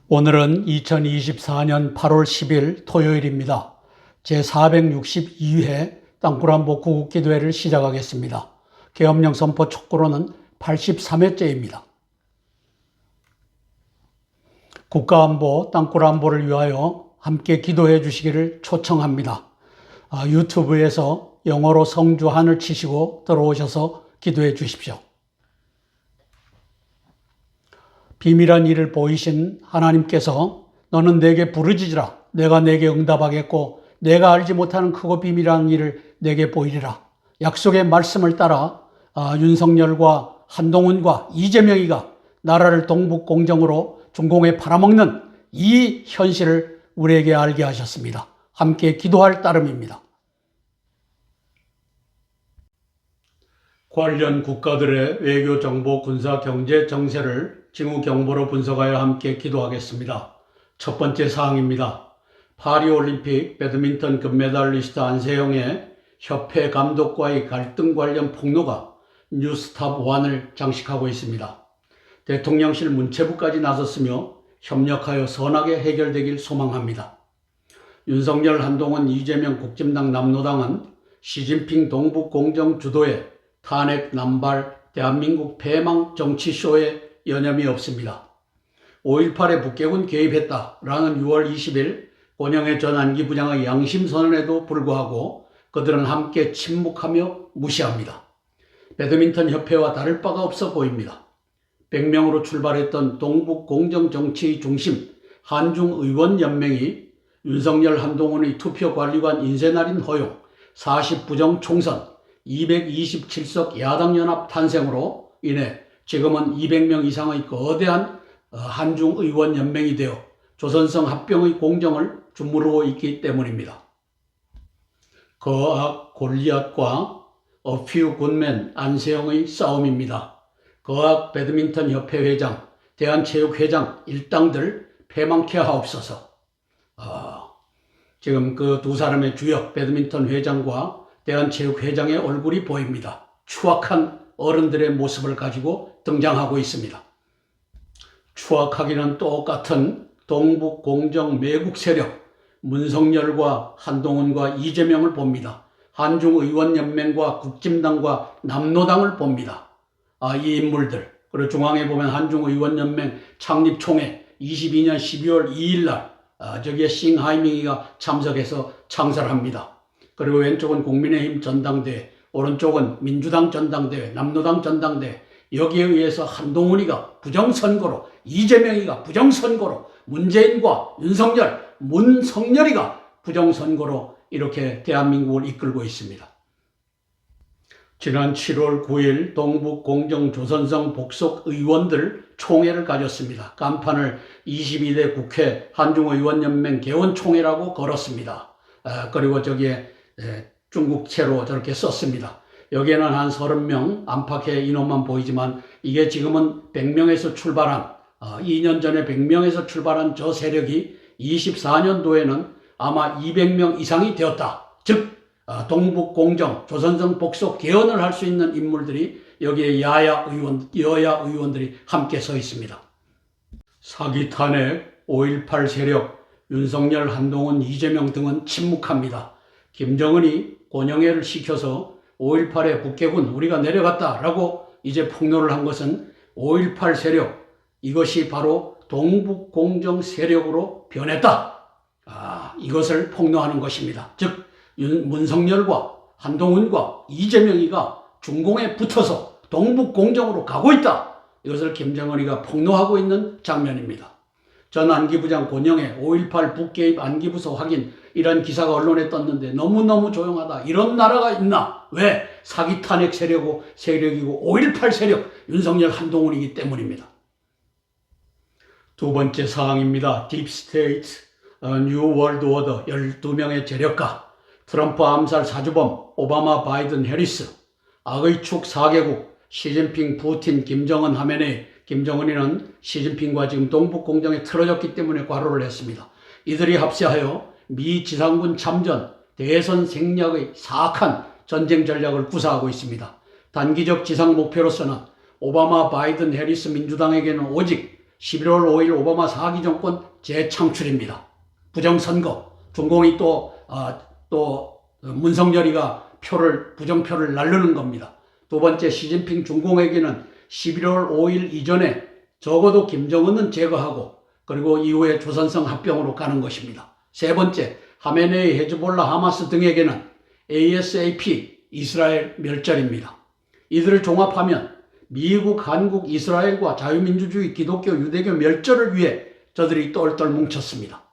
오늘은 2024년 8월 10일 토요일입니다. 제462회 땅굴안보 구국기도회를 시작하겠습니다. 계엄령 선포 촉구로는 83회째입니다. 국가안보, 땅굴안보를 위하여 함께 기도해 주시기를 초청합니다. 유튜브에서 영어로 성주한을 치시고 들어오셔서 기도해 주십시오. 비밀한 일을 보이신 하나님께서 너는 내게 부르짖으라. 내가 내게 응답하겠고 내가 알지 못하는 크고 비밀한 일을 내게 보이리라. 약속의 말씀을 따라 윤석열과 한동훈과 이재명이가 나라를 동북 공정으로 중공에 팔아먹는 이 현실을 우리에게 알게 하셨습니다. 함께 기도할 따름입니다. 관련 국가들의 외교, 정보, 군사, 경제, 정세를 징후 경보로 분석하여 함께 기도하겠습니다. 첫 번째 사항입니다. 파리올림픽 배드민턴 금메달리스트 안세영의 협회 감독과의 갈등 관련 폭로가 뉴스탑 1을 장식하고 있습니다. 대통령실 문체부까지 나섰으며 협력하여 선하게 해결되길 소망합니다. 윤석열, 한동훈, 이재명 국진당, 남노당은 시진핑 동북 공정 주도의 탄핵 남발 대한민국 패망 정치쇼에 여념이 없습니다. 5.18에 북괴군 개입했다라는 6월 20일 권영애 전 안기부장의 양심선언에도 불구하고 그들은 함께 침묵하며 무시합니다. 배드민턴 협회와 다를 바가 없어 보입니다. 100명으로 출발했던 동북 공정 정치의 중심 한중의원연맹이 윤석열, 한동훈의 투표관리관 인쇄날인 허용, 40부정 총선, 227석 야당연합 탄생으로 인해 지금은 200명 이상의 거대한 한중의원연맹이 되어 조선성 합병의 공정을 주무르고 있기 때문입니다. 거악 골리앗과 A few good men 안세영의 싸움입니다. 거악 배드민턴 협회 회장, 대한체육회장 일당들 패망케 하옵소서. 지금 그 두 사람의 주역 배드민턴 회장과 대한체육회장의 얼굴이 보입니다. 추악한 어른들의 모습을 가지고 등장하고 있습니다. 추악하기는 똑같은 동북 공정 매국 세력 문성열과 한동훈과 이재명을 봅니다. 한중의원연맹과 국진당과 남노당을 봅니다. 이 인물들, 그리고 중앙에 보면 한중의원연맹 창립총회 22년 12월 2일 날 저기에 싱하이밍이가 참석해서 창설합니다. 그리고 왼쪽은 국민의힘 전당대회, 오른쪽은 민주당 전당대회, 남노당 전당대회, 여기에 의해서 한동훈이가 부정선거로, 이재명이가 부정선거로, 문재인과 윤석열, 문성열이가 부정선거로 이렇게 대한민국을 이끌고 있습니다. 지난 7월 9일 동북공정조선성 복속 의원들 총회를 가졌습니다. 간판을 22대 국회 한중의원연맹 개원총회라고 걸었습니다. 그리고 저기에 중국체로 저렇게 썼습니다. 여기에는 한 30명 안팎의 인원만 보이지만 이게 지금은 100명에서 출발한 2년 전에 100명에서 출발한 저 세력이 24년도에는 아마 200명 이상이 되었다. 즉 동북공정 조선성 복속 개헌을 할 수 있는 인물들이 여기에 여야 의원들이 함께 서 있습니다. 사기 탄핵, 5.18 세력, 윤석열, 한동훈, 이재명 등은 침묵합니다. 김정은이 권영애를 시켜서 5.18에 북괴군 우리가 내려갔다라고 이제 폭로를 한 것은 5.18 세력, 이것이 바로 동북공정 세력으로 변했다. 이것을 폭로하는 것입니다. 즉 문성열과 한동훈과 이재명이가 중공에 붙어서 동북공정으로 가고 있다. 이것을 김정은이가 폭로하고 있는 장면입니다. 전 안기부장 권영애 5.18 북개입 안기부서 확인, 이런 기사가 언론에 떴는데 너무너무 조용하다. 이런 나라가 있나? 왜? 사기 탄핵 세력이고 5.18 세력 윤석열, 한동훈이기 때문입니다. 두 번째 사항입니다. 딥스테이트 뉴 월드 오더 12명의 재력가, 트럼프 암살 사주범, 오바마, 바이든, 해리스, 악의 축 4개국, 시진핑, 푸틴, 김정은 하면에 김정은이는 시진핑과 지금 동북공정에 틀어졌기 때문에 과로를 했습니다. 이들이 합세하여 미 지상군 참전, 대선 생략의 사악한 전쟁 전략을 구사하고 있습니다. 단기적 지상 목표로서는 오바마, 바이든, 해리스 민주당에게는 오직 11월 5일 오바마 4기 정권 재창출입니다. 부정선거, 중공이 또 문성열이가 부정표를 날르는 겁니다. 두 번째, 시진핑 중공에게는 11월 5일 이전에 적어도 김정은은 제거하고 그리고 이후에 조선성 합병으로 가는 것입니다. 세 번째, 하메네이, 헤즈볼라, 하마스 등에게는 ASAP, 이스라엘 멸절입니다. 이들을 종합하면 미국, 한국, 이스라엘과 자유민주주의, 기독교, 유대교 멸절을 위해 저들이 똘똘 뭉쳤습니다.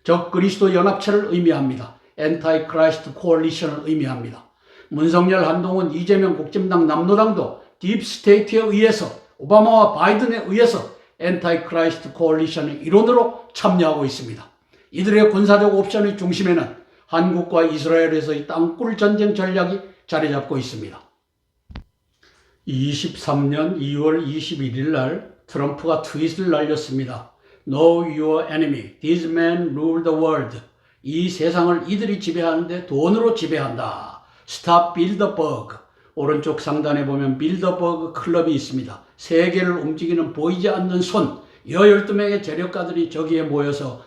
적 그리스도 연합체를 의미합니다. 엔타이 크라이스트 코얼리션을 의미합니다. 문성열, 한동훈, 이재명, 국진당, 남노당도 딥스테이트에 의해서, 오바마와 바이든에 의해서 엔타이 크라이스트 코얼리션의 일원으로 참여하고 있습니다. 이들의 군사적 옵션의 중심에는 한국과 이스라엘에서의 땅굴 전쟁 전략이 자리 잡고 있습니다. 23년 2월 21일 날 트럼프가 트윗을 날렸습니다. Know your enemy. These men rule the world. 이 세상을 이들이 지배하는데 돈으로 지배한다. Stop Bilderberg. 오른쪽 상단에 보면 빌더버그 클럽이 있습니다. 세계를 움직이는 보이지 않는 손, 12명의 재력가들이 저기에 모여서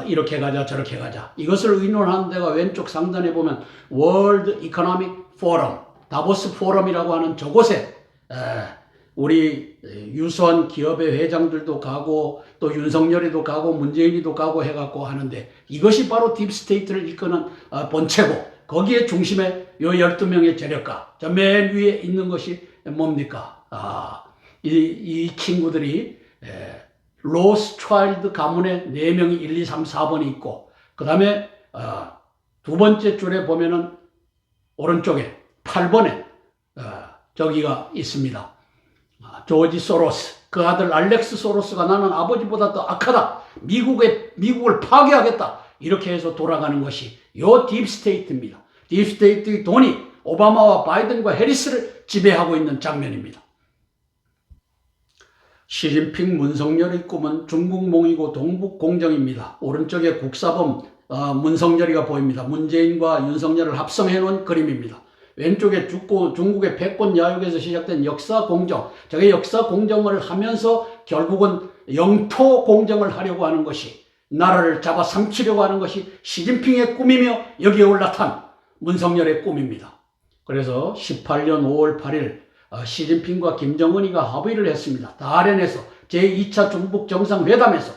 이렇게 가자 저렇게 가자. 이것을 의논하는 데가 왼쪽 상단에 보면 World Economic Forum, 다보스 포럼이라고 하는 저곳에 우리 유수한 기업의 회장들도 가고 또 윤석열이도 가고 문재인이도 가고 해갖고 하는데 이것이 바로 딥스테이트를 이끄는 본체고 거기에 중심에 요 12명의 재력가, 저 맨 위에 있는 것이 뭡니까? 이 친구들이 로스트라일드 가문에 4명이 1, 2, 3, 4번이 있고 그 다음에 두 번째 줄에 보면은 오른쪽에 8번에 저기가 있습니다. 조지 소로스, 그 아들 알렉스 소로스가 나는 아버지보다 더 악하다. 미국을 파괴하겠다. 이렇게 해서 돌아가는 것이 요 딥스테이트입니다. 딥스테이트의 돈이 오바마와 바이든과 해리스를 지배하고 있는 장면입니다. 시진핑 문성열의 꿈은 중국몽이고 동북공정입니다. 오른쪽에 국사범 문성열이가 보입니다. 문재인과 윤석열을 합성해 놓은 그림입니다. 왼쪽에 중국의 패권 야욕에서 시작된 역사 공정, 저게 역사 공정을 하면서 결국은 영토 공정을 하려고 하는 것이, 나라를 잡아삼키려고 하는 것이 시진핑의 꿈이며 여기에 올라탄 문성열의 꿈입니다. 그래서 18년 5월 8일 시진핑과 김정은이가 합의를 했습니다. 다롄에서 제2차 중북 정상회담에서.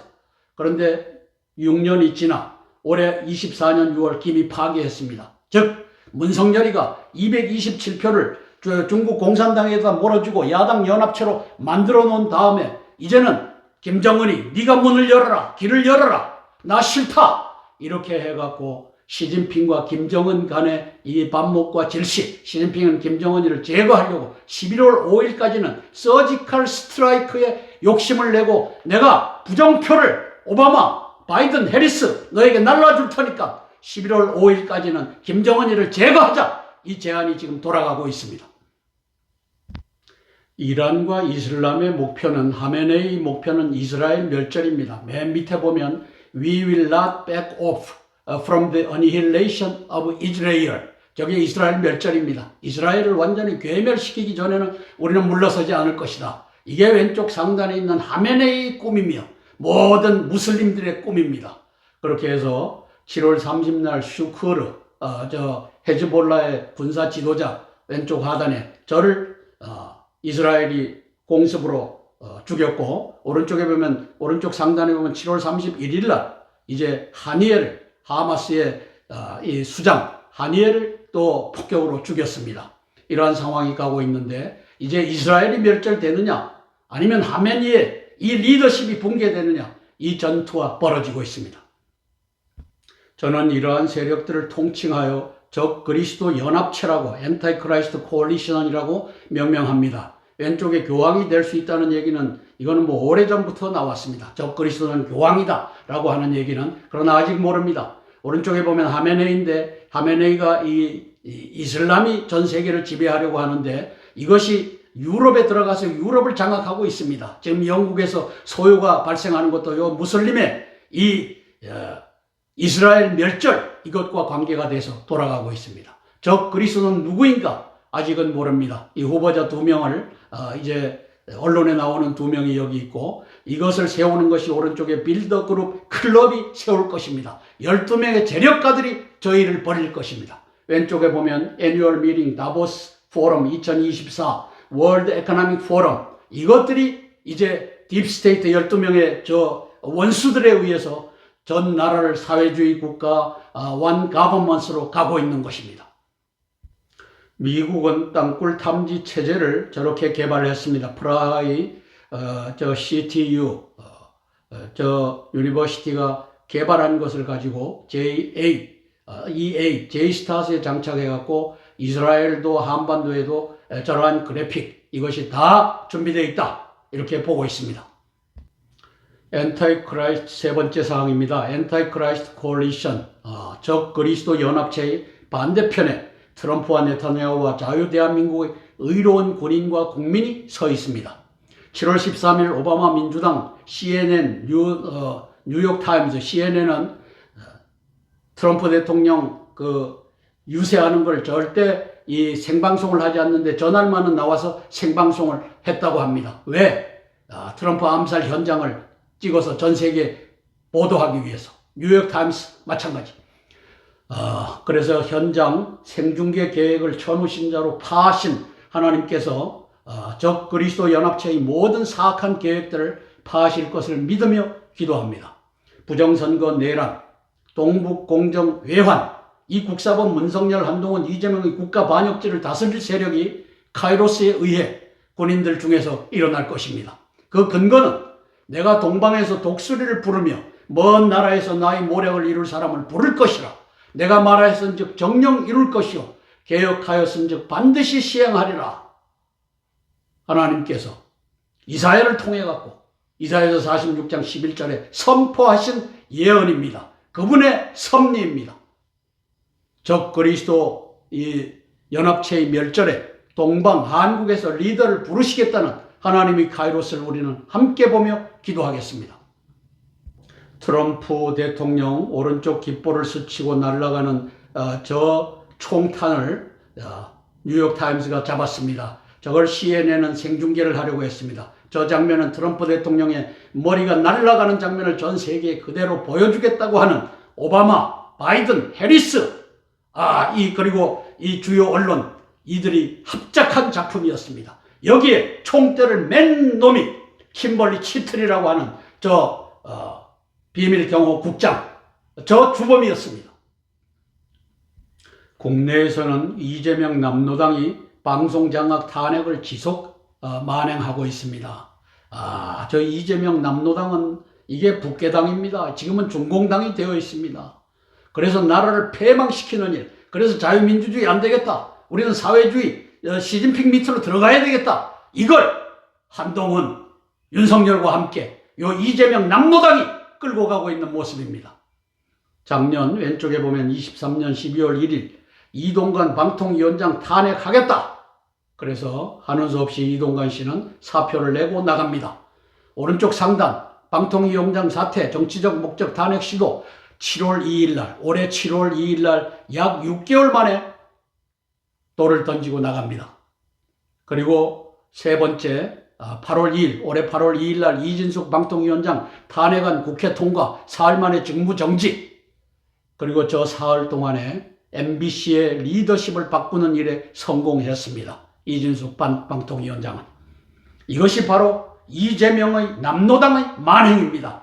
그런데 6년이 지나 올해 24년 6월 김이 파기했습니다. 즉 문성열이가 227표를 중국 공산당에다 몰아주고 야당 연합체로 만들어 놓은 다음에 이제는 김정은이 네가 문을 열어라, 길을 열어라, 나 싫다 이렇게 해갖고 시진핑과 김정은 간의 이 반목과 질시, 시진핑은 김정은이를 제거하려고 11월 5일까지는 서지컬 스트라이크에 욕심을 내고 내가 부정표를 오바마, 바이든, 해리스 너에게 날라줄 테니까 11월 5일까지는 김정은이를 제거하자, 이 제안이 지금 돌아가고 있습니다. 이란과 이슬람의 목표는, 하메네이 목표는 이스라엘 멸절입니다. 맨 밑에 보면 We will not back off from the annihilation of Israel. 저게 이스라엘 멸절입니다. 이스라엘을 완전히 괴멸시키기 전에는 우리는 물러서지 않을 것이다. 이게 왼쪽 상단에 있는 하메네이의 꿈이며 모든 무슬림들의 꿈입니다. 그렇게 해서 7월 30날 슈크르, 헤즈볼라의 군사 지도자 왼쪽 하단에 저를 이스라엘이 공습으로 죽였고, 오른쪽에 보면, 오른쪽 상단에 보면 7월 31일 날 이제 하니엘, 하마스의 이 수장 하니엘을 또 폭격으로 죽였습니다. 이러한 상황이 가고 있는데 이제 이스라엘이 멸절되느냐 아니면 하메니의 이 리더십이 붕괴되느냐, 이 전투가 벌어지고 있습니다. 저는 이러한 세력들을 통칭하여 적 그리스도 연합체라고, 엔타이 크라이스트 코얼리션이라고 명명합니다. 왼쪽에 교황이 될 수 있다는 얘기는 이거는 뭐 오래전부터 나왔습니다. 적 그리스도는 교황이다 라고 하는 얘기는. 그러나 아직 모릅니다. 오른쪽에 보면 하메네이인데, 하메네이가 이슬람이 전 세계를 지배하려고 하는데 이것이 유럽에 들어가서 유럽을 장악하고 있습니다. 지금 영국에서 소요가 발생하는 것도 요 무슬림의 이스라엘 멸절, 이것과 관계가 돼서 돌아가고 있습니다. 적 그리스도는 누구인가? 아직은 모릅니다. 이 후보자 2명을 이제 언론에 나오는 2명이 여기 있고, 이것을 세우는 것이 오른쪽에 빌더그룹 클럽이 세울 것입니다. 12명의 재력가들이 저희를 벌일 것입니다. 왼쪽에 보면 애뉴얼 미팅 다보스 포럼 2024 월드 에코노믹 포럼, 이것들이 이제 딥스테이트 12명의 저 원수들에 의해서 전 나라를 사회주의 국가 원 가버먼스로 가고 있는 것입니다. 미국은 땅굴 탐지 체제를 저렇게 개발했습니다. 프라하의 저 CTU 저 유니버시티가 개발한 것을 가지고 EA J-스타트에 장착해 갖고 이스라엘도 한반도에도 저러한 그래픽 이것이 다 준비되어 있다, 이렇게 보고 있습니다. 엔타이크라이스트 세 번째 사항입니다. 엔타이크라이스트 콜리션, 적 그리스도 연합체의 반대편에 트럼프와 네타냐후와 자유대한민국의 의로운 군인과 국민이 서 있습니다. 7월 13일 오바마 민주당 CNN 뉴욕타임즈 CNN은 트럼프 대통령 유세하는 걸 절대 이 생방송을 하지 않는데 전날만은 나와서 생방송을 했다고 합니다. 왜? 트럼프 암살 현장을 찍어서 전 세계에 보도하기 위해서. 뉴욕타임스 마찬가지. 그래서 현장 생중계 계획을 천우신자로 파하신 하나님께서 적 그리스도 연합체의 모든 사악한 계획들을 파하실 것을 믿으며 기도합니다. 부정선거 내란, 동북 공정 외환, 이 국사본 문성열, 한동훈, 이재명의 국가 반역죄를 다스릴 세력이 카이로스에 의해 군인들 중에서 일어날 것입니다. 그 근거는 내가 동방에서 독수리를 부르며 먼 나라에서 나의 모략을 이룰 사람을 부를 것이라. 내가 말하였은즉 정령 이룰 것이요 계획하였은즉 반드시 시행하리라. 하나님께서 이사야를 통해 갖고 이사야서 46장 11절에 선포하신 예언입니다. 그분의 섭리입니다. 적 그리스도 이 연합체의 멸절에 동방 한국에서 리더를 부르시겠다는 하나님의 카이로스를 우리는 함께 보며 기도하겠습니다. 트럼프 대통령 오른쪽 깃볼을 스치고 날아가는 저 총탄을 뉴욕타임스가 잡았습니다. 저걸 CNN은 생중계를 하려고 했습니다. 저 장면은 트럼프 대통령의 머리가 날아가는 장면을 전 세계에 그대로 보여주겠다고 하는 오바마, 바이든, 해리스, 그리고 이 주요 언론, 이들이 합작한 작품이었습니다. 여기에 총대를 맨 놈이 킴벌리 치틀이라고 하는 비밀경호 국장, 저 주범이었습니다. 국내에서는 이재명 남로당이 방송장악 탄핵을 지속 만행하고 있습니다. 저 이재명 남로당은 이게 북괴당입니다. 지금은 중공당이 되어 있습니다. 그래서 나라를 폐망시키는 일, 그래서 자유민주주의 안 되겠다, 우리는 사회주의 시진핑 밑으로 들어가야 되겠다, 이걸 한동훈, 윤석열과 함께 요 이재명 남로당이 끌고 가고 있는 모습입니다. 작년 왼쪽에 보면 23년 12월 1일 이동관 방통위원장 탄핵하겠다. 그래서 하는 수 없이 이동관 씨는 사표를 내고 나갑니다. 오른쪽 상단 방통위원장 사퇴 정치적 목적 탄핵 시도 7월 2일 날, 올해 7월 2일 날 약 6개월 만에 돌을 던지고 나갑니다. 그리고 세 번째 8월 2일, 올해 8월 2일 날 이진숙 방통위원장 탄핵안 국회 통과, 사흘 만에 직무정지. 그리고 저 사흘 동안에 MBC의 리더십을 바꾸는 일에 성공했습니다. 이진숙 방통위원장은. 이것이 바로 이재명의 남로당의 만행입니다.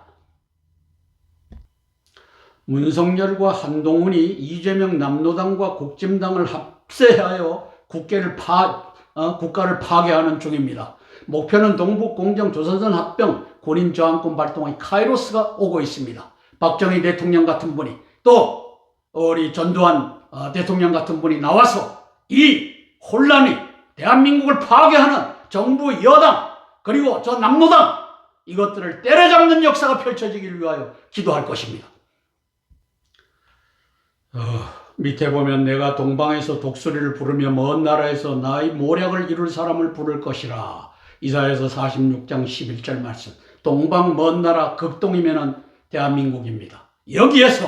문성열과 한동훈이 이재명 남로당과 국진당을 합세하여 국가를 파괴하는 중입니다. 목표는 동북 공정 조선선 합병 군인 저항권 발동의 카이로스가 오고 있습니다. 박정희 대통령 같은 분이, 또 우리 전두환 대통령 같은 분이 나와서 이 혼란이 대한민국을 파괴하는 정부 여당 그리고 저 남로당, 이것들을 때려잡는 역사가 펼쳐지길 위하여 기도할 것입니다. 밑에 보면 내가 동방에서 독수리를 부르며 먼 나라에서 나의 모략을 이룰 사람을 부를 것이라. 이사야서 46장 11절 말씀. 동방 먼 나라 극동이면은 대한민국입니다. 여기에서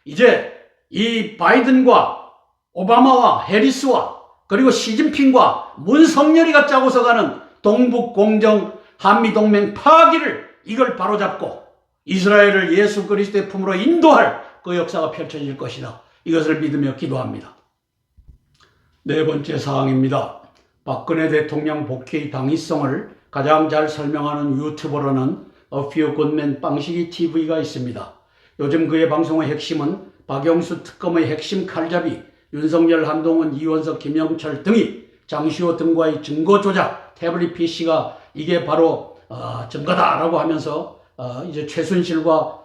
이제 이 바이든과 오바마와 해리스와 그리고 시진핑과 문성열이가 짜고서 가는 동북 공정 한미동맹 파기를 이걸 바로잡고 이스라엘을 예수 그리스도의 품으로 인도할 그 역사가 펼쳐질 것이다. 이것을 믿으며 기도합니다. 네 번째 사항입니다. 박근혜 대통령 복귀의 당위성을 가장 잘 설명하는 유튜버로는 A Few Good Men 빵식이 TV가 있습니다. 요즘 그의 방송의 핵심은 박영수 특검의 핵심 칼잡이 윤석열, 한동훈, 이원석, 김영철 등이 장시호 등과의 증거 조작, 태블릿 PC가 이게 바로 증거다라고 하면서 이제 최순실과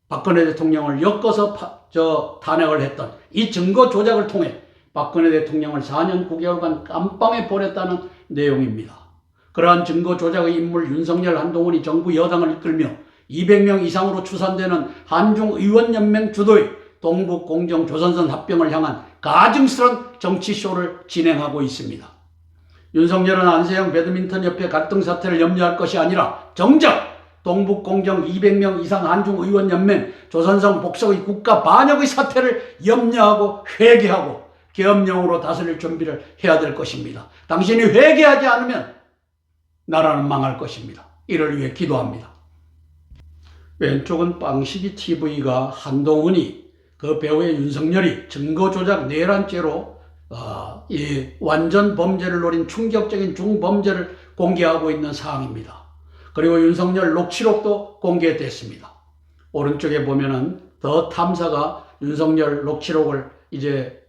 박근혜 대통령을 엮어서 탄핵을 했던 이 증거 조작을 통해 박근혜 대통령을 4년 9개월간 깜빵에 보냈다는 내용입니다. 그러한 증거 조작의 인물 윤석열, 한동훈이 정부 여당을 이끌며 200명 이상으로 추산되는 한중의원연맹 주도의 동북공정조선선 합병을 향한 가증스런 정치쇼를 진행하고 있습니다. 윤석열은 안세영 배드민턴협회 갈등 사태를 염려할 것이 아니라 정작 동북공정 200명 이상 한중의원연맹 조선성 복속의 국가 반역의 사태를 염려하고 회개하고 계엄령으로 다스릴 준비를 해야 될 것입니다. 당신이 회개하지 않으면 나라는 망할 것입니다. 이를 위해 기도합니다. 왼쪽은 빵식이 TV가 한동훈이 그 배우의 윤석열이 증거조작 내란죄로 이 완전 범죄를 노린 충격적인 중범죄를 공개하고 있는 사항입니다. 그리고 윤석열 녹취록도 공개됐습니다. 오른쪽에 보면은 더 탐사가 윤석열 녹취록을 이제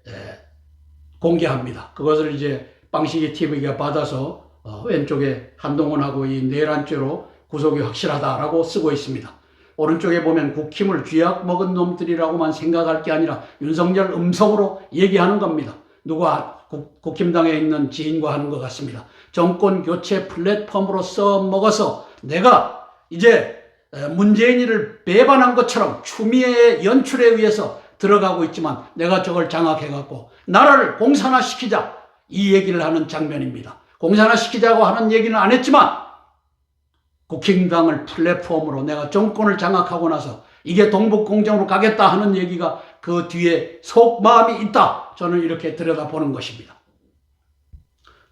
공개합니다. 그것을 이제 빵식이 TV가 받아서 왼쪽에 한동훈하고 이 내란죄로 구속이 확실하다라고 쓰고 있습니다. 오른쪽에 보면 국힘을 쥐약 먹은 놈들이라고만 생각할 게 아니라 윤석열 음성으로 얘기하는 겁니다. 누가 국힘당에 있는 지인과 하는 것 같습니다. 정권 교체 플랫폼으로 써먹어서 내가 이제 문재인이를 배반한 것처럼 추미애의 연출에 의해서 들어가고 있지만 내가 저걸 장악해갖고 나라를 공산화시키자 이 얘기를 하는 장면입니다. 공산화시키자고 하는 얘기는 안 했지만 국힘당을 플랫폼으로 내가 정권을 장악하고 나서 이게 동북공정으로 가겠다 하는 얘기가 그 뒤에 속마음이 있다. 저는 이렇게 들여다보는 것입니다.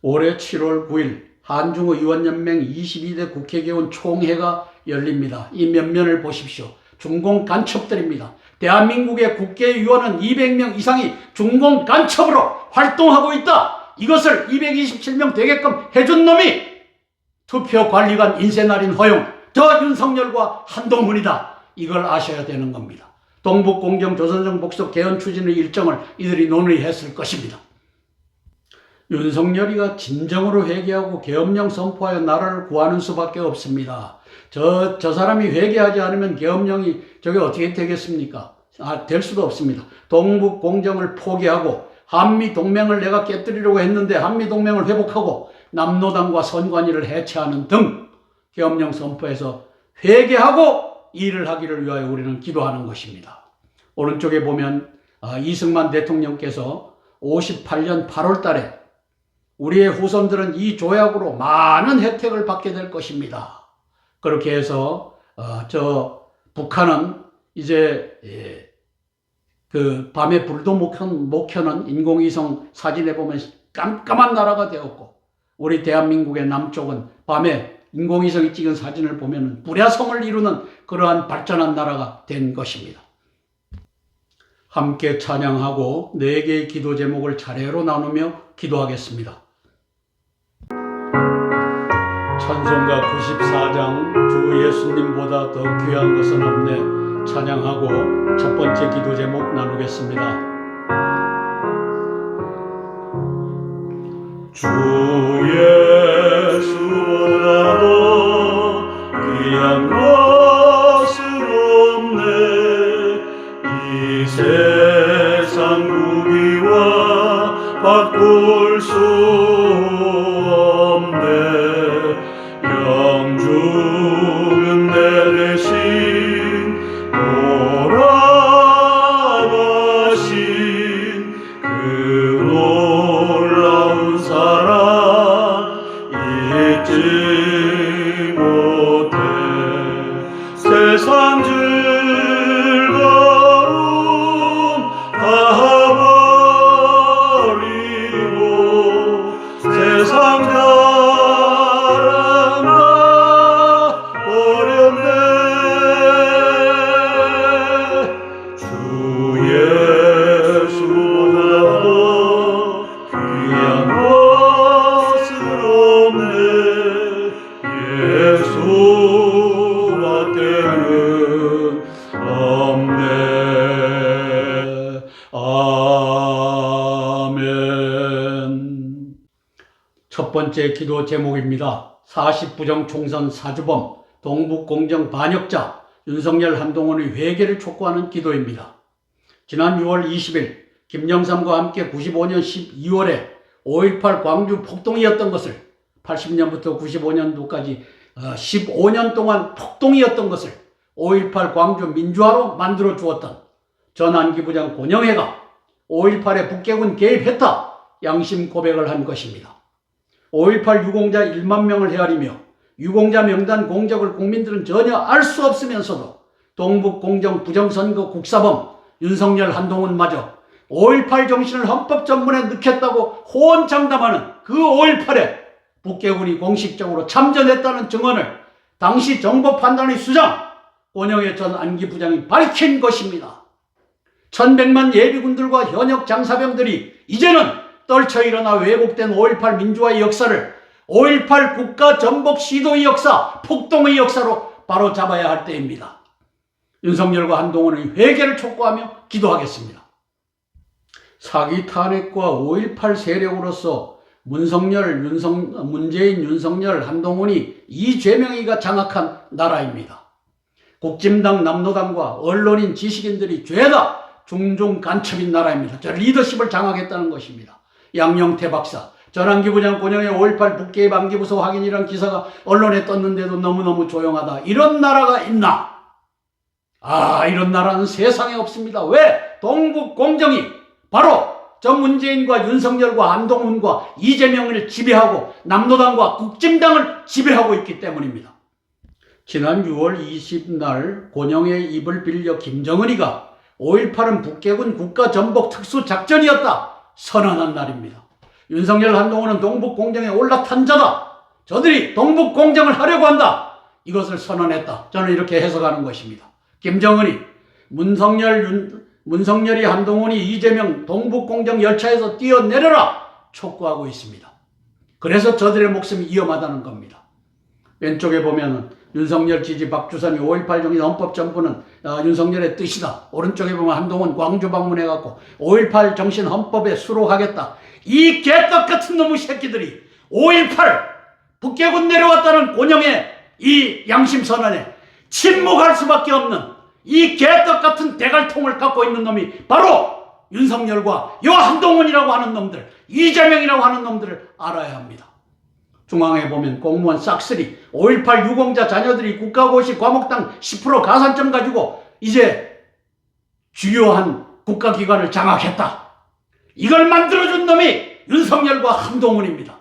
올해 7월 9일 한중의원연맹 22대 국회의원 총회가 열립니다. 이 면면을 보십시오. 중공 간첩들입니다. 대한민국의 국회의원은 200명 이상이 중공 간첩으로 활동하고 있다. 이것을 227명 되게끔 해준 놈이 투표관리관 인쇄날인 허용, 저 윤석열과 한동훈이다. 이걸 아셔야 되는 겁니다. 동북공정 조선정 복속 개헌 추진의 일정을 이들이 논의했을 것입니다. 윤석열이가 진정으로 회개하고 계엄령 선포하여 나라를 구하는 수밖에 없습니다. 저 사람이 회개하지 않으면 계엄령이 저게 어떻게 되겠습니까? 될 수도 없습니다. 동북공정을 포기하고 한미동맹을 내가 깨뜨리려고 했는데 한미동맹을 회복하고 남노당과 선관위를 해체하는 등 계엄령 선포에서 회개하고 일을 하기를 위하여 우리는 기도하는 것입니다. 오른쪽에 보면 이승만 대통령께서 58년 8월 달에 우리의 후손들은 이 조약으로 많은 혜택을 받게 될 것입니다. 그렇게 해서 북한은 이제 그 밤에 불도 못 켜는 인공위성 사진에 보면 깜깜한 나라가 되었고 우리 대한민국의 남쪽은 밤에 인공위성이 찍은 사진을 보면 불야성을 이루는 그러한 발전한 나라가 된 것입니다. 함께 찬양하고 4개의 기도 제목을 차례로 나누며 기도하겠습니다. 찬송가 94장 주 예수님보다 더 귀한 것은 없네 찬양하고 첫 번째 기도 제목 나누겠습니다. 주 예수보다도 귀한 것은 없네 이 세상 무기와 바꿀 수 없네 영주는 내 대신 돌아가신 그 놀라운 사랑 첫 번째 기도 제목입니다. 40부정 총선 사주범, 동북공정 반역자, 윤석열 한동훈의 회개를 촉구하는 기도입니다. 지난 6월 20일 김영삼과 함께 95년 12월에 5.18 광주 폭동이었던 것을 80년부터 95년도까지 15년 동안 폭동이었던 것을 5.18 광주 민주화로 만들어 주었던 전한기 부장 권영해가 5.18에 북괴군 개입했다 양심 고백을 한 것입니다. 5.18 유공자 1만 명을 헤아리며 유공자 명단 공적을 국민들은 전혀 알 수 없으면서도 동북공정 부정선거 국사범 윤석열 한동훈마저 5.18 정신을 헌법 전문에 넣겠다고 호언장담하는 그 5.18에 북괴군이 공식적으로 참전했다는 증언을 당시 정보 판단의 수장 권영해 전 안기 부장이 밝힌 것입니다. 1100만 예비군들과 현역 장사병들이 이제는 떨쳐 일어나 왜곡된 5.18 민주화의 역사를 5.18 국가 전복 시도의 역사, 폭동의 역사로 바로 잡아야 할 때입니다. 윤석열과 한동훈의 회개를 촉구하며 기도하겠습니다. 사기 탄핵과 5.18 세력으로서 문재인, 윤석열, 한동훈이 이재명이가 장악한 나라입니다. 국진당, 남노당과 언론인, 지식인들이 죄다 중중 간첩인 나라입니다. 저 리더십을 장악했다는 것입니다. 양영태 박사, 전한기 부장 권영의 5.18 북개입 안기부서 확인이란 기사가 언론에 떴는데도 너무너무 조용하다. 이런 나라가 있나? 이런 나라는 세상에 없습니다. 왜? 동북공정이 바로 저 문재인과 윤석열과 한동훈과 이재명을 지배하고 남노당과 국진당을 지배하고 있기 때문입니다. 지난 6월 20날 권영의 입을 빌려 김정은이가 5.18은 북괴군 국가전복 특수작전이었다 선언한 날입니다. 윤석열, 한동훈은 동북공정에 올라탄 자다. 저들이 동북공정을 하려고 한다. 이것을 선언했다. 저는 이렇게 해석하는 것입니다. 김정은이 문성열이 한동훈이 이재명 동북공정 열차에서 뛰어내려라 촉구하고 있습니다. 그래서 저들의 목숨이 위험하다는 겁니다. 왼쪽에 보면 윤석열 지지 박주선이 5.18 정신 헌법 전부는 윤석열의 뜻이다. 오른쪽에 보면 한동훈 광주 방문해갖고 5.18 정신 헌법에 수록하겠다. 이 개떡 같은 놈의 새끼들이 5.18 북괴군 내려왔다는 권영의 이 양심선언에 침묵할 수밖에 없는 이 개떡 같은 대갈통을 갖고 있는 놈이 바로 윤석열과 요 한동훈이라고 하는 놈들, 이재명이라고 하는 놈들을 알아야 합니다. 중앙에 보면 공무원 싹쓸이 5.18 유공자 자녀들이 국가고시 과목당 10% 가산점 가지고 이제 주요한 국가기관을 장악했다. 이걸 만들어준 놈이 윤석열과 한동훈입니다.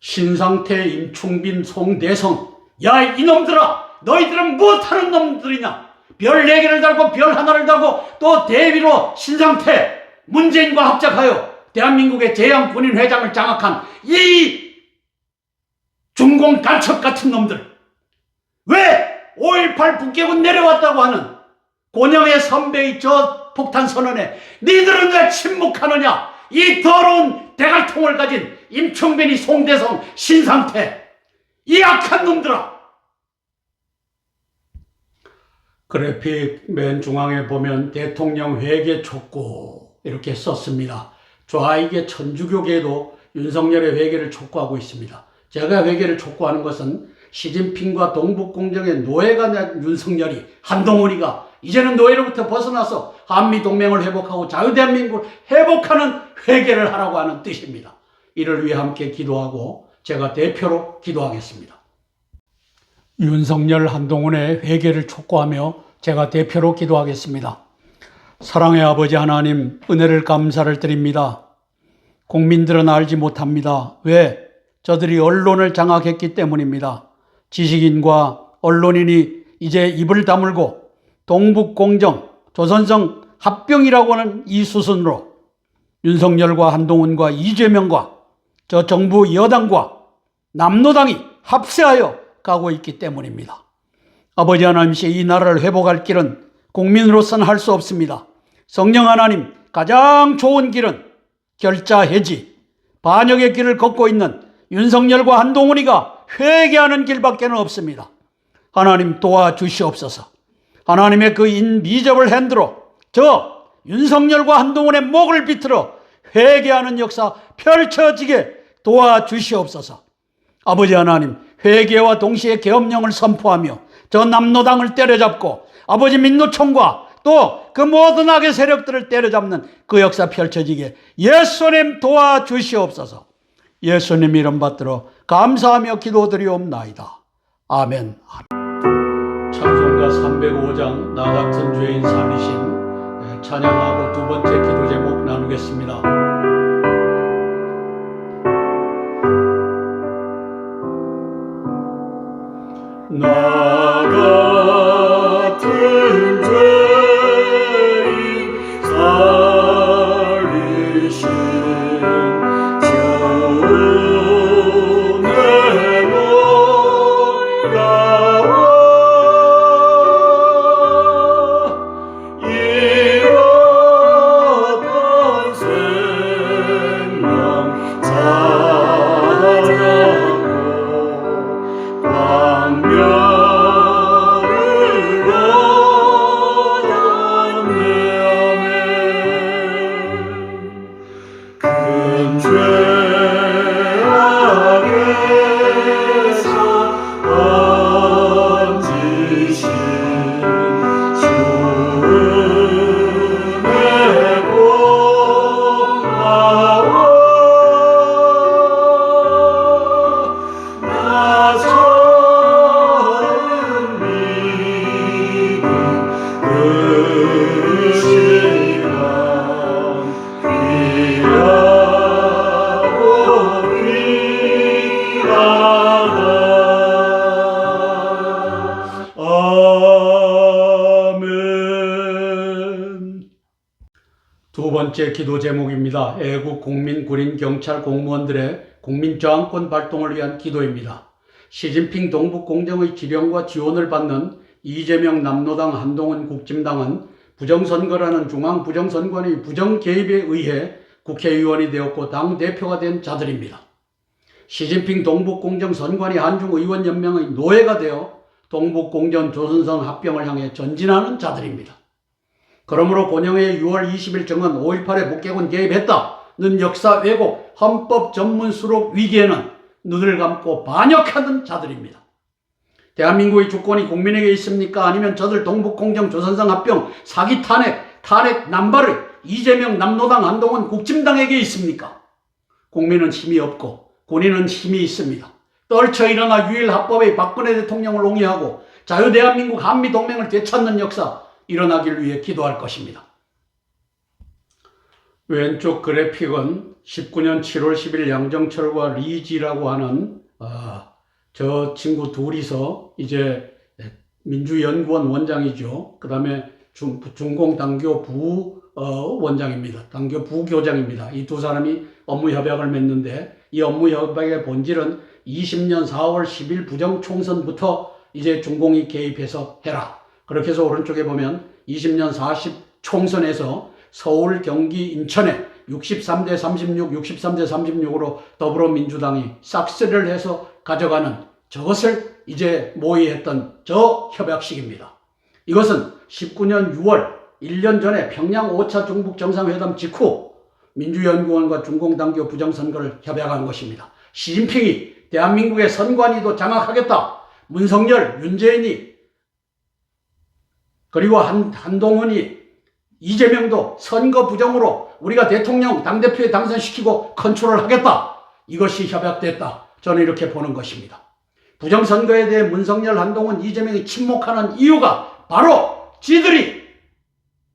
신상태, 임충빈, 송대성, 야 이놈들아, 너희들은 무엇하는 놈들이냐? 별 4개를 달고 별 하나를 달고 또 대위로 신상태, 문재인과 합작하여 대한민국의 제왕군인 회장을 장악한 이 중공 간첩 같은 놈들. 왜 5.18 북괴군 내려왔다고 하는 권영의 선배의 저 폭탄 선언에 니들은 왜 침묵하느냐? 이 더러운 대갈통을 가진 임충빈이, 송대성, 신상태, 이 악한 놈들아. 그래픽 맨 중앙에 보면 대통령 회개 촉구 이렇게 썼습니다. 좌익의 천주교계도 윤석열의 회개를 촉구하고 있습니다. 제가 회개를 촉구하는 것은 시진핑과 동북공정의 노예가 된 윤석열이, 한동훈이가 이제는 노예로부터 벗어나서 한미동맹을 회복하고 자유대한민국을 회복하는 회개를 하라고 하는 뜻입니다. 이를 위해 함께 기도하고 제가 대표로 기도하겠습니다. 윤석열, 한동훈의 회개를 촉구하며 제가 대표로 기도하겠습니다. 사랑의 아버지 하나님, 은혜를 감사를 드립니다. 국민들은 알지 못합니다. 왜? 저들이 언론을 장악했기 때문입니다. 지식인과 언론인이 이제 입을 다물고 동북공정, 조선성 합병이라고 하는 이 수순으로 윤석열과 한동훈과 이재명과 저 정부 여당과 남노당이 합세하여 가고 있기 때문입니다. 아버지 하나님께 이 나라를 회복할 길은 국민으로서는 할 수 없습니다. 성령 하나님, 가장 좋은 길은 결자 해지, 반역의 길을 걷고 있는 윤석열과 한동훈이가 회개하는 길밖에는 없습니다. 하나님 도와주시옵소서. 하나님의 그 인비저블 핸드로 저 윤석열과 한동훈의 목을 비틀어 회개하는 역사 펼쳐지게 도와주시옵소서. 아버지 하나님, 회개와 동시에 계엄령을 선포하며 저 남노당을 때려잡고 아버지 민노총과 또 그 모든 악의 세력들을 때려잡는 그 역사 펼쳐지게 예수님 도와주시옵소서. 예수님 이름 받들어 감사하며 기도드리옵나이다. 아멘. 찬송가 305장 나 같은 죄인 살리심 찬양하고 두 번째 기도 제목 나누겠습니다. 나 같은 죄인 살리신 주 내노라와 잃었던 생명 찾아고 광명을 얻었네. 아멘. 큰 죄 아래서 얹으신 주 은혜 고마워. 나 처음 믿은 그 시간 귀하고 귀하다. 아멘. 두 번째 기도 제목입니다. 애국 국민, 군인, 경찰, 공무원들의 국민저항권 발동을 위한 기도입니다. 시진핑 동북공정의 지령과 지원을 받는 이재명 남노당 한동훈 국짐당은 부정선거라는 중앙부정선관위 부정개입에 의해 국회의원이 되었고 당대표가 된 자들입니다. 시진핑 동북공정선관위 한중의원연맹의 노예가 되어 동북공정 조선성 합병을 향해 전진하는 자들입니다. 그러므로 고령의 6월 20일 정은 5.18에 북괴군 개입했다는 역사 왜곡 헌법 전문 수록 위기에는 눈을 감고 반역하는 자들입니다. 대한민국의 주권이 국민에게 있습니까? 아니면 저들 동북공정 조선성 합병 사기 탄핵 남발의 이재명 남노당 한동훈 국짐당에게 있습니까? 국민은 힘이 없고 군인은 힘이 있습니다. 떨쳐 일어나 유일 합법의 박근혜 대통령을 옹이하고 자유대한민국 한미동맹을 되찾는 역사 일어나길 위해 기도할 것입니다. 왼쪽 그래픽은 19년 7월 10일 양정철과 리지라고 하는 저 친구 둘이서 이제 민주연구원 원장이죠. 그 다음에 중공당교 부원장입니다. 당교 부교장입니다. 이 두 사람이 업무협약을 맺는데 이 업무협약의 본질은 20년 4월 10일 부정총선부터 이제 중공이 개입해서 해라. 그렇게 해서 오른쪽에 보면 20년 40 총선에서 서울, 경기, 인천에 63대 36, 63대 36으로 더불어민주당이 싹쓸이를 해서 가져가는 저것을 이제 모의했던 저 협약식입니다. 이것은 19년 6월 1년 전에 평양 5차 중북 정상회담 직후 민주연구원과 중공당교 부정선거를 협약한 것입니다. 시진핑이 대한민국의 선관위도 장악하겠다. 문성열, 윤재인이 그리고 한동훈이 이재명도 선거 부정으로 우리가 대통령 당대표에 당선시키고 컨트롤하겠다. 이것이 협약됐다. 저는 이렇게 보는 것입니다. 부정선거에 대해 문성열, 한동훈, 이재명이 침묵하는 이유가 바로 지들이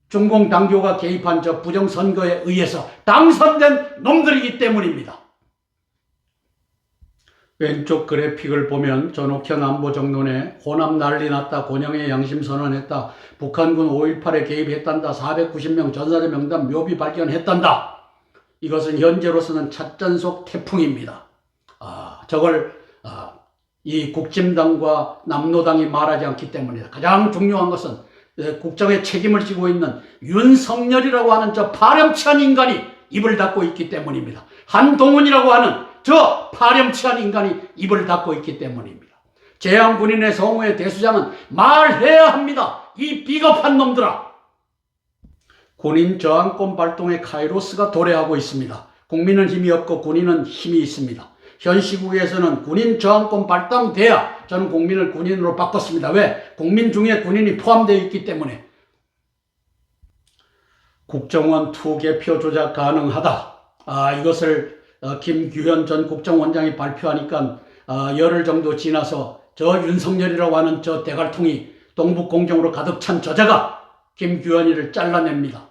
중공당교가 개입한 저 부정선거에 의해서 당선된 놈들이기 때문입니다. 왼쪽 그래픽을 보면 전옥현 안보정론에 호남 난리 났다, 곤영의 양심 선언했다, 북한군 5.18에 개입했단다, 490명 전사자 명단 묘비 발견했단다. 이것은 현재로서는 찻잔속 태풍입니다. 저걸 이 국짐당과 남노당이 말하지 않기 때문이다. 가장 중요한 것은 국정에 책임을 지고 있는 윤석열이라고 하는 저 파렴치한 인간이 입을 닫고 있기 때문입니다. 한동훈이라고 하는 저 파렴치한 인간이 입을 닫고 있기 때문입니다. 재향군인의 성우의 대수장은 말해야 합니다. 이 비겁한 놈들아. 군인 저항권 발동의 카이로스가 도래하고 있습니다. 국민은 힘이 없고 군인은 힘이 있습니다. 현 시국에서는 군인 저항권 발동돼야 저는 국민을 군인으로 바꿨습니다. 왜? 국민 중에 군인이 포함되어 있기 때문에. 국정원 투개표 조작 가능하다. 이것을 김규현 전 국정원장이 발표하니까 열흘 정도 지나서 저 윤석열이라고 하는 저 대갈통이 동북공정으로 가득 찬 저자가 김규현이를 잘라냅니다.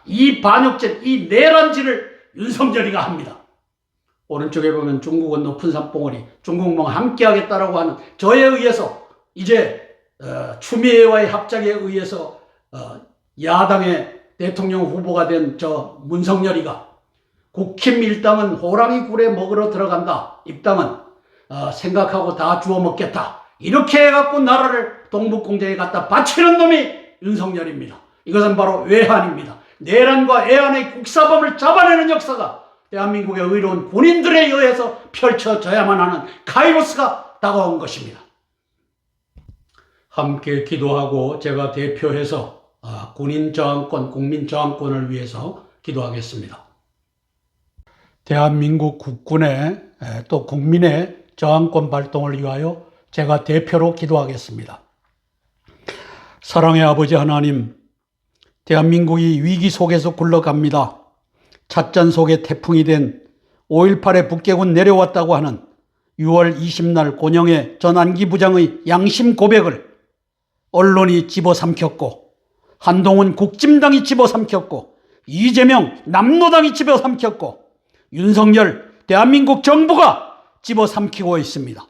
이 반역죄, 이 내란질을 윤석열이가 합니다. 오른쪽에 보면 중국은 높은 산봉우리, 중국몽 함께하겠다라고 하는 저에 의해서 이제 추미애와의 합작에 의해서 야당의 대통령 후보가 된 저 문성열이가 국힘 일당은 호랑이 굴에 먹으러 들어간다. 입당은 생각하고 다 주워 먹겠다. 이렇게 해갖고 나라를 동북공정에 갖다 바치는 놈이 윤석열입니다. 이것은 바로 외환입니다. 내란과 애환의 국사범을 잡아내는 역사가 대한민국의 의로운 군인들에 의해서 펼쳐져야만 하는 카이로스가 다가온 것입니다. 함께 기도하고 제가 대표해서 군인 저항권, 국민 저항권을 위해서 기도하겠습니다. 대한민국 국군의 또 국민의 저항권 발동을 위하여 제가 대표로 기도하겠습니다. 사랑의 아버지 하나님, 대한민국이 위기 속에서 굴러갑니다. 찻잔 속에 태풍이 된 5.18의 북괴군 내려왔다고 하는 6월 20날 곤영의 전 안기 부장의 양심 고백을 언론이 집어삼켰고, 한동훈 국짐당이 집어삼켰고, 이재명 남노당이 집어삼켰고, 윤석열 대한민국 정부가 집어삼키고 있습니다.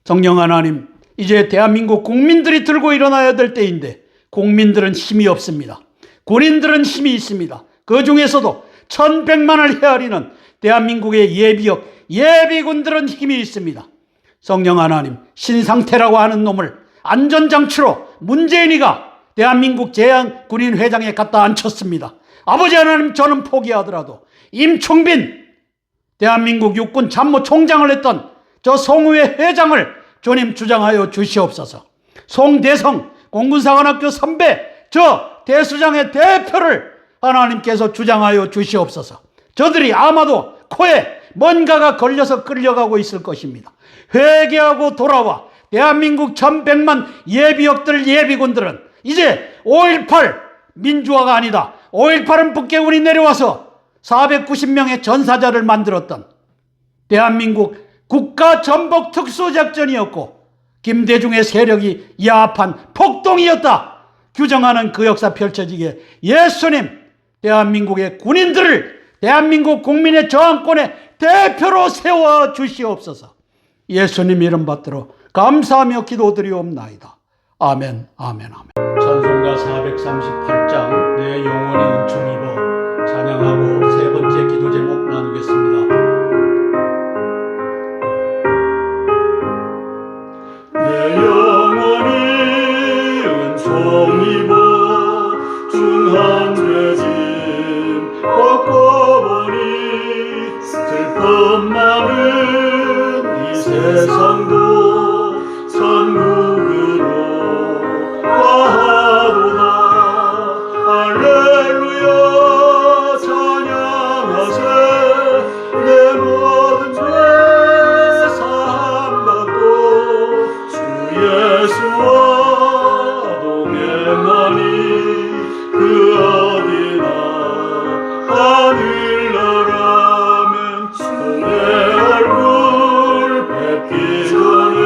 성령 하나님, 이제 대한민국 국민들이 들고 일어나야 될 때인데 국민들은 힘이 없습니다. 군인들은 힘이 있습니다. 그 중에서도 1,100만을 헤아리는 대한민국의 예비역, 예비군들은 힘이 있습니다. 성령 하나님, 신상태라고 하는 놈을 안전장치로 문재인이가 대한민국 제한군인회장에 갖다 앉혔습니다. 아버지 하나님, 저는 포기하더라도 임충빈 대한민국 육군 참모총장을 했던 저 송우회 회장을 주님 주장하여 주시옵소서. 송대성 공군사관학교 선배 저 대수장의 대표를 하나님께서 주장하여 주시옵소서. 저들이 아마도 코에 뭔가가 걸려서 끌려가고 있을 것입니다. 회개하고 돌아와 대한민국 1,100만 예비역들, 예비군들은 이제 5.18 민주화가 아니다. 5.18은 북괴군이 내려와서 490명의 전사자를 만들었던 대한민국 국가전복 특수작전이었고 김대중의 세력이 야합한 폭동이었다. 규정하는 그 역사 펼쳐지기에 예수님, 대한민국의 군인들을 대한민국 국민의 저항권의 대표로 세워 주시옵소서. 예수님 이름 받들어 감사하며 기도드리옵나이다. 아멘, 아멘, 아멘. 찬송가 438장 내 영혼이 은총 입어 찬양하고 세 번째 기도 제목 나누겠습니다. 내 영혼이 은총 입어 중한 죄짐 벗고 보니 슬픔 많은 이 세상도 천국으로 가도다. 할렐루야 찬양하세. 내 모든 죄 사함받고 주 예수와 동행하니 그 어디나 하늘나라면 내 얼굴 뵙기 전에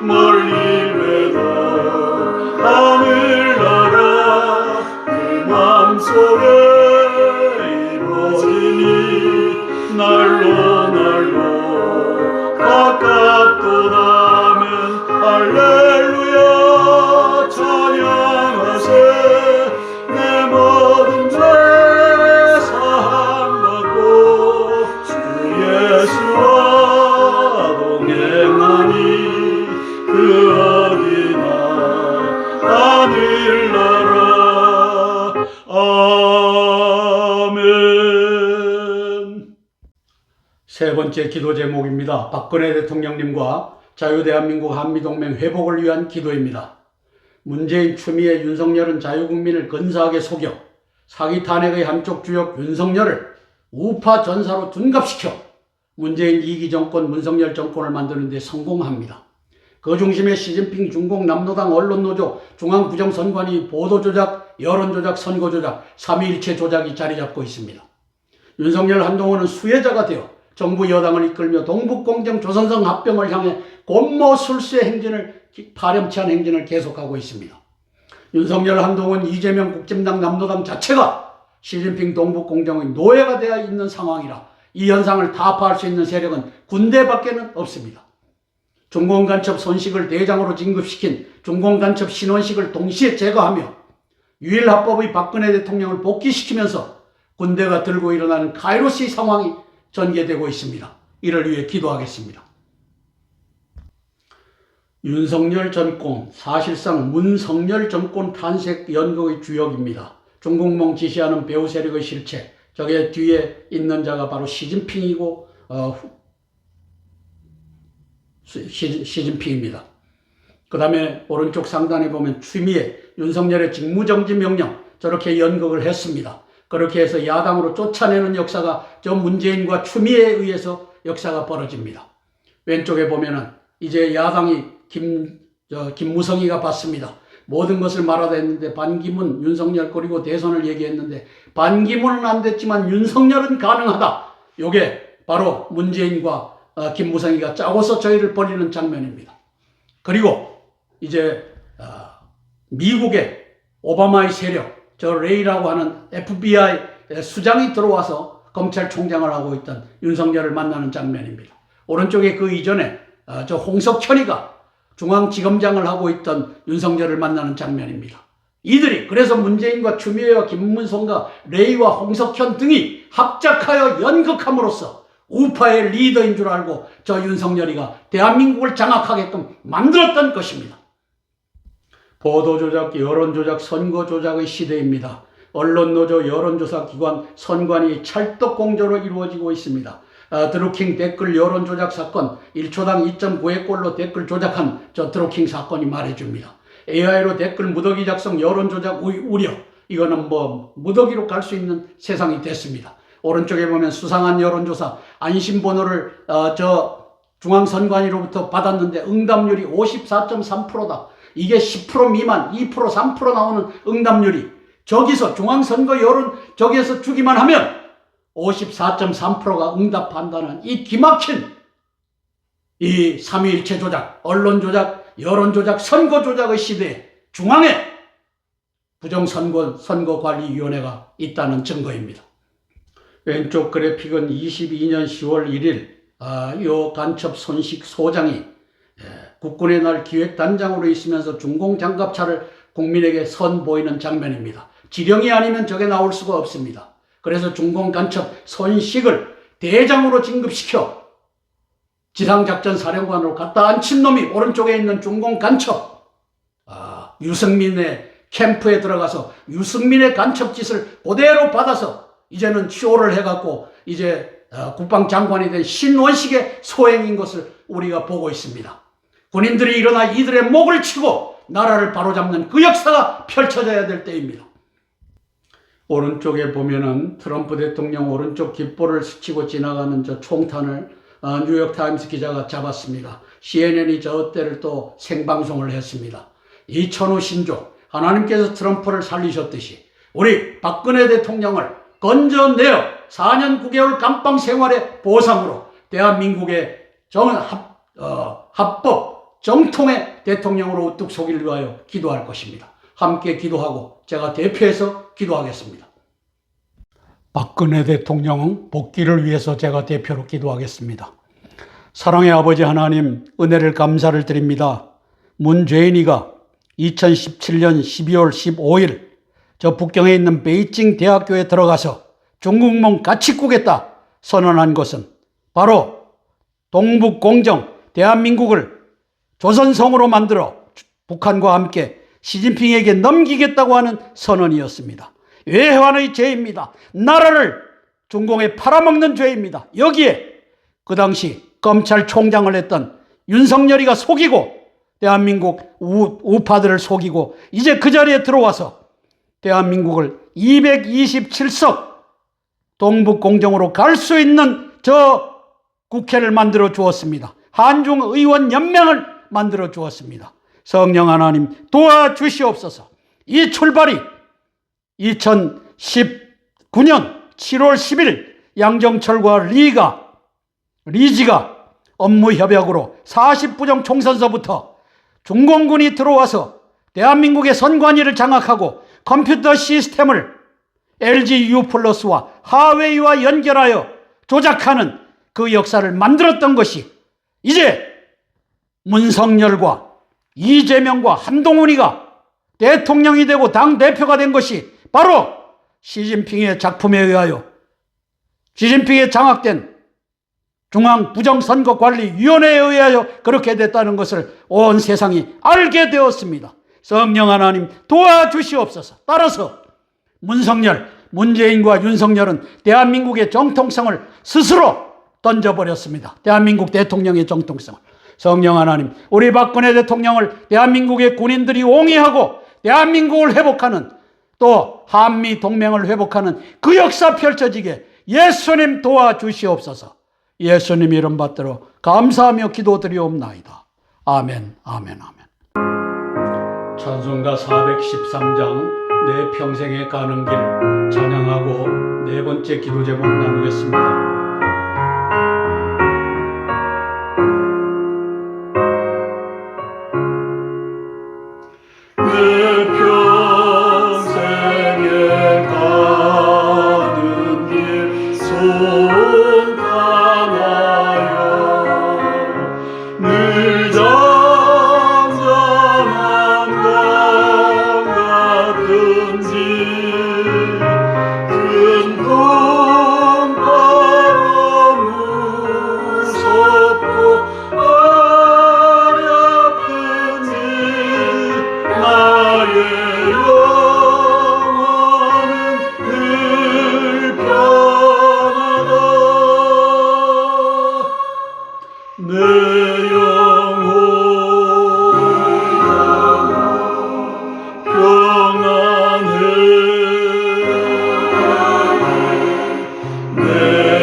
멀리 뵈다 하늘나라 그 마음속에 이루어지니 날로 날로 가깝도다면 할렐루야 찬양하세. 내 모든 죄 사함받고 주 예수와 동행하니 그 어디나 하늘나라. 아멘. 세 번째 기도 제목입니다. 박근혜 대통령님과 자유대한민국 한미동맹 회복을 위한 기도입니다. 문재인, 추미애, 윤석열은 자유국민을 근사하게 속여 사기 탄핵의 한쪽 주역 윤석열을 우파 전사로 둔갑시켜 문재인 2기 정권, 문석열 정권을 만드는 데 성공합니다. 그 중심에 시진핑 중공 남노당 언론노조, 중앙부정선관위 보도조작, 여론조작, 선거조작, 삼위일체 조작이 자리잡고 있습니다. 윤석열, 한동훈은 수혜자가 되어 정부 여당을 이끌며 동북공정 조선성 합병을 향해 곤모술수의 행진을, 파렴치한 행진을 계속하고 있습니다. 윤석열, 한동훈, 이재명, 국진당, 남노당 자체가 시진핑 동북공정의 노예가 되어 있는 상황이라 이 현상을 타파할 수 있는 세력은 군대밖에는 없습니다. 중공간첩 손식을 대장으로 진급시킨 중공간첩 신원식을 동시에 제거하며 유일합법의 박근혜 대통령을 복귀시키면서 군대가 들고 일어나는 카이로스의 상황이 전개되고 있습니다. 이를 위해 기도하겠습니다. 윤석열 정권, 사실상 문석열 정권 탄생 연극의 주역입니다. 중국몽 지시하는 배후 세력의 실체, 저게 뒤에 있는 자가 바로 시진핑이고 시진핑입니다. 그 다음에 오른쪽 상단에 보면 추미애, 윤석열의 직무정지 명령, 저렇게 연극을 했습니다. 그렇게 해서 야당으로 쫓아내는 역사가 저 문재인과 추미애에 의해서 역사가 벌어집니다. 왼쪽에 보면은 이제 야당이 김무성이가 받습니다. 모든 것을 말하다 했는데 반기문, 윤석열 그리고 대선을 얘기했는데 반기문은 안 됐지만 윤석열은 가능하다. 요게 바로 문재인과 김무성이가 짜고서 저희를 벌이는 장면입니다. 그리고 이제 미국의 오바마의 세력, 저 레이라고 하는 FBI 수장이 들어와서 검찰총장을 하고 있던 윤석열을 만나는 장면입니다. 오른쪽에 그 이전에 저 홍석현이가 중앙지검장을 하고 있던 윤석열을 만나는 장면입니다. 이들이 그래서 문재인과 추미애와 김문성과 레이와 홍석현 등이 합작하여 연극함으로써 우파의 리더인 줄 알고 저 윤석열이가 대한민국을 장악하게끔 만들었던 것입니다. 보도조작, 여론조작, 선거조작의 시대입니다. 언론노조, 여론조사기관, 선관위 찰떡공조로 이루어지고 있습니다. 드루킹 댓글 여론조작 사건, 1초당 2.9의 꼴로 댓글 조작한 저 드루킹 사건이 말해줍니다. AI로 댓글 무더기 작성, 여론조작 우려, 이거는 뭐 무더기로 갈 수 있는 세상이 됐습니다. 오른쪽에 보면 수상한 여론조사, 안심번호를 저 중앙선관위로부터 받았는데 응답률이 54.3%다. 이게 10% 미만, 2%, 3% 나오는 응답률이 저기서 중앙선거 여론 저기에서 주기만 하면 54.3%가 응답한다는 이 기막힌 이 삼위일체 조작, 언론 조작, 여론 조작, 선거 조작의 시대에 중앙에 부정선거관리위원회가 있다는 증거입니다. 왼쪽 그래픽은 22년 10월 1일 요 간첩 손식 소장이 국군의 날 기획단장으로 있으면서 중공장갑차를 국민에게 선보이는 장면입니다. 지령이 아니면 저게 나올 수가 없습니다. 그래서 중공간첩 손식을 대장으로 진급시켜 지상작전사령관으로 갖다 앉힌 놈이 오른쪽에 있는 중공간첩 유승민의 캠프에 들어가서 유승민의 간첩짓을 그대로 받아서 이제는 쇼를 해갖고 이제 국방장관이 된 신원식의 소행인 것을 우리가 보고 있습니다. 군인들이 일어나 이들의 목을 치고 나라를 바로잡는 그 역사가 펼쳐져야 될 때입니다. 오른쪽에 보면은 트럼프 대통령 오른쪽 깃볼을 스치고 지나가는 저 총탄을 뉴욕타임스 기자가 잡았습니다. CNN이 저 때를 또 생방송을 했습니다. 이천후 신조, 하나님께서 트럼프를 살리셨듯이 우리 박근혜 대통령을 건져내어 4년 9개월 감방 생활의 보상으로 대한민국의 합법 정통의 대통령으로 우뚝 서기를 위하여 기도할 것입니다. 함께 기도하고 제가 대표해서 기도하겠습니다. 박근혜 대통령 복귀를 위해서 제가 대표로 기도하겠습니다. 사랑의 아버지 하나님, 은혜를 감사를 드립니다. 문재인이가 2017년 12월 15일 저 북경에 있는 베이징 대학교에 들어가서 중국몽 같이 꾸겠다 선언한 것은 바로 동북공정 대한민국을 조선성으로 만들어 북한과 함께 시진핑에게 넘기겠다고 하는 선언이었습니다. 외환의 죄입니다. 나라를 중공에 팔아먹는 죄입니다. 여기에 그 당시 검찰총장을 했던 윤석열이가 속이고 대한민국 우파들을 속이고 이제 그 자리에 들어와서 대한민국을 227석 동북공정으로 갈 수 있는 저 국회를 만들어 주었습니다. 한중의원연맹을 만들어 주었습니다. 성령 하나님 도와주시옵소서. 이 출발이 2019년 7월 10일 양정철과 리지가 업무협약으로 40부정 총선서부터 중공군이 들어와서 대한민국의 선관위를 장악하고 컴퓨터 시스템을 LG U+와 하웨이와 연결하여 조작하는 그 역사를 만들었던 것이 이제 문석열과 이재명과 한동훈이가 대통령이 되고 당대표가 된 것이 바로 시진핑의 작품에 의하여 시진핑의 장악된 중앙부정선거관리위원회에 의하여 그렇게 됐다는 것을 온 세상이 알게 되었습니다. 성령 하나님 도와주시옵소서. 따라서 문재인과 윤석열은 대한민국의 정통성을 스스로 던져버렸습니다. 대한민국 대통령의 정통성을. 성령 하나님, 우리 박근혜 대통령을 대한민국의 군인들이 옹이하고 대한민국을 회복하는, 또 한미 동맹을 회복하는 그 역사 펼쳐지게 예수님 도와주시옵소서. 예수님 이름 받들어 감사하며 기도드리옵나이다. 아멘, 아멘, 아멘. 찬송가 413장 내 평생에 가는 길 찬양하고 네 번째 기도 제목 나누겠습니다. 내 평생에 가는 길 손 감아요. 늘 잔잔한 강 같은지 큰 꿈바로 무섭고 어렵든지 나의 영혼은 늘 편하다. 내 영혼 평안해. 내 영혼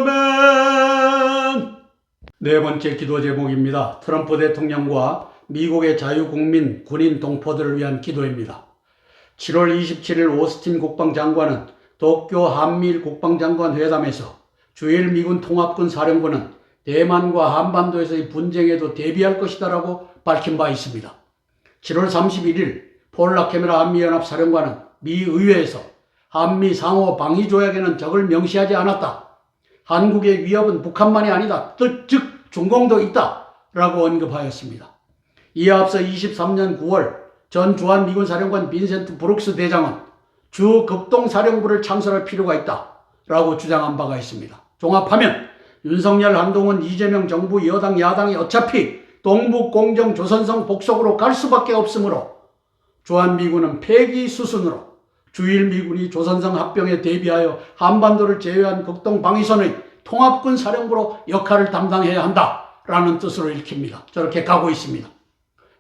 평안해. 아멘. 네 번째 기도 제목입니다. 트럼프 대통령과 미국의 자유국민 군인 동포들을 위한 기도입니다. 7월 27일 오스틴 국방장관은 도쿄 한미일 국방장관 회담에서 주일 미군 통합군 사령부는 대만과 한반도에서의 분쟁에도 대비할 것이다라고 밝힌 바 있습니다. 7월 31일 폴 라케메라 한미연합사령관은 미 의회에서 한미 상호 방위 조약에는 적을 명시하지 않았다. 한국의 위협은 북한만이 아니다. 즉 중공도 있다라고 언급하였습니다. 이에 앞서 23년 9월 전 주한미군 사령관 빈센트 브룩스 대장은 주 극동사령부를 창설할 필요가 있다라고 주장한 바가 있습니다. 종합하면 윤석열, 한동훈, 이재명 정부 여당 야당이 어차피 동북공정 조선성 복속으로 갈 수밖에 없으므로 주한미군은 폐기 수순으로 주일 미군이 조선성 합병에 대비하여 한반도를 제외한 극동방위선의 통합군 사령부로 역할을 담당해야 한다라는 뜻으로 읽힙니다. 저렇게 가고 있습니다.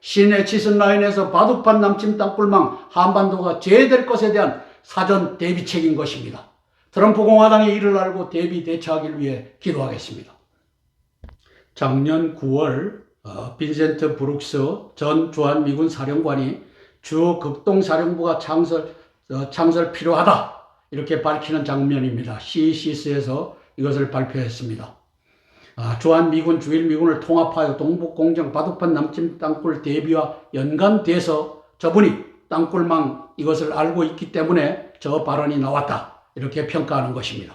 시내 치슨라인에서 바둑판 남침 땅굴망 한반도가 제외될 것에 대한 사전 대비책인 것입니다. 트럼프 공화당이 이를 알고 대비 대처하기 위해 기도하겠습니다. 작년 9월 빈센트 브룩스 전 주한미군 사령관이 주 극동사령부가 창설 필요하다 이렇게 밝히는 장면입니다. CCS에서 이것을 발표했습니다. 주한미군, 주일미군을 통합하여 동북공정 바둑판 남침 땅굴 대비와 연관돼서 저분이 땅굴망 이것을 알고 있기 때문에 저 발언이 나왔다 이렇게 평가하는 것입니다.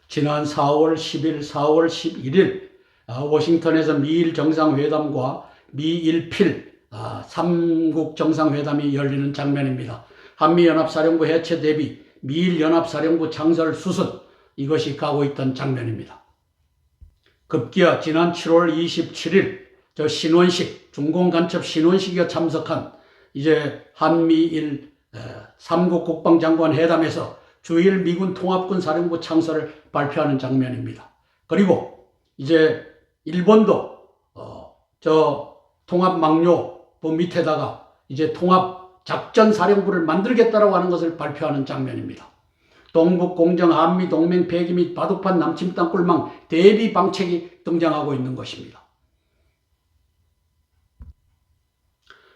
지난 4월 10일, 4월 11일 워싱턴에서 미일 정상회담과 미일필 3국 정상회담이 열리는 장면입니다. 한미연합사령부 해체 대비 미일연합사령부 창설 수순 이것이 가고 있던 장면입니다. 급기야 지난 7월 27일 저 신원식 중공간첩 신원식에 참석한 이제 한미일 3국 국방장관 회담에서 주일 미군 통합군 사령부 창설을 발표하는 장면입니다. 그리고 이제 일본도 저 통합망료부 밑에다가 이제 통합작전사령부를 만들겠다라고 하는 것을 발표하는 장면입니다. 동북공정 한미동맹 폐기 및 바둑판 남침 땅굴망 대비 방책이 등장하고 있는 것입니다.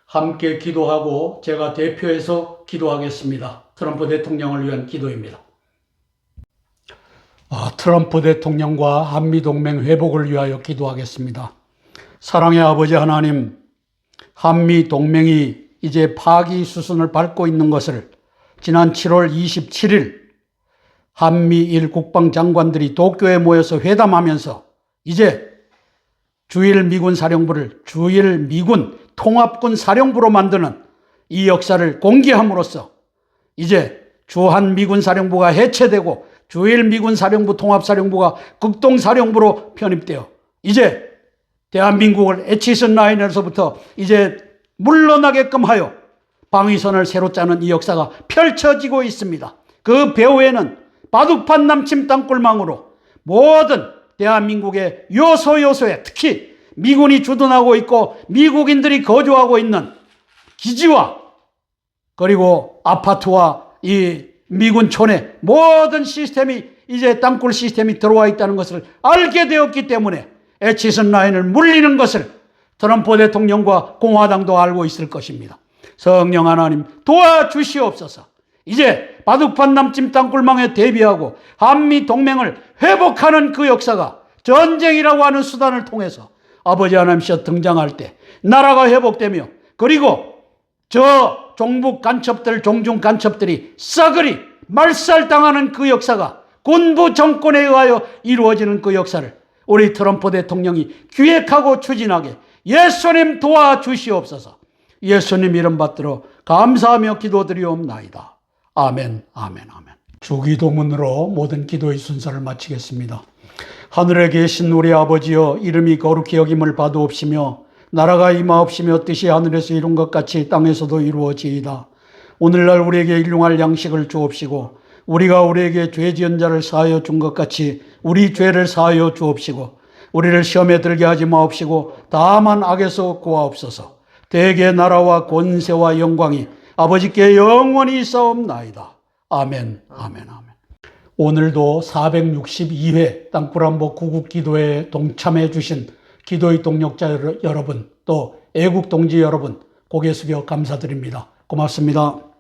함께 기도하고 제가 대표해서 기도하겠습니다. 트럼프 대통령을 위한 기도입니다. 트럼프 대통령과 한미동맹 회복을 위하여 기도하겠습니다. 사랑의 아버지 하나님, 한미동맹이 이제 파기 수순을 밟고 있는 것을 지난 7월 27일 한미일 국방장관들이 도쿄에 모여서 회담하면서 이제 주일 미군 사령부를 주일 미군 통합군 사령부로 만드는 이 역사를 공개함으로써 이제 주한 미군 사령부가 해체되고 주일 미군 사령부 통합사령부가 극동사령부로 편입되어 이제 대한민국을 에치슨 라인에서부터 이제 물러나게끔 하여 방위선을 새로 짜는 이 역사가 펼쳐지고 있습니다. 그 배후에는 바둑판 남침 땅굴망으로 모든 대한민국의 요소에 특히 미군이 주둔하고 있고 미국인들이 거주하고 있는 기지와 그리고 아파트와 이 미군촌의 모든 시스템이 이제 땅굴 시스템이 들어와 있다는 것을 알게 되었기 때문에 에치슨 라인을 물리는 것을 트럼프 대통령과 공화당도 알고 있을 것입니다. 성령 하나님 도와주시옵소서. 이제 바둑판 남침 땅굴망에 대비하고 한미 동맹을 회복하는 그 역사가 전쟁이라고 하는 수단을 통해서 아버지 하나님께서 등장할 때 나라가 회복되며 그리고 저 종북 간첩들 종중 간첩들이 싸그리 말살당하는 그 역사가 군부 정권에 의하여 이루어지는 그 역사를 우리 트럼프 대통령이 기획하고 추진하게 예수님 도와주시옵소서. 예수님 이름 받들어 감사하며 기도드리옵나이다. 아멘, 아멘, 아멘. 주기도문으로 모든 기도의 순서를 마치겠습니다. 하늘에 계신 우리 아버지여, 이름이 거룩히 여김을 받으옵시며 나라가 임하옵시며 뜻이 하늘에서 이룬 것 같이 땅에서도 이루어지이다. 오늘날 우리에게 일용할 양식을 주옵시고 우리가 우리에게 죄 지은 자를 사하여 준 것 같이 우리 죄를 사하여 주옵시고 우리를 시험에 들게 하지 마옵시고 다만 악에서 구하옵소서. 대개 나라와 권세와 영광이 아버지께 영원히 있사옵나이다. 아멘, 아멘, 아멘. 오늘도 462회 땅굴한복 구국기도회에 동참해 주신 기도의 동력자 여러분, 또 애국동지 여러분, 고개 숙여 감사드립니다. 고맙습니다.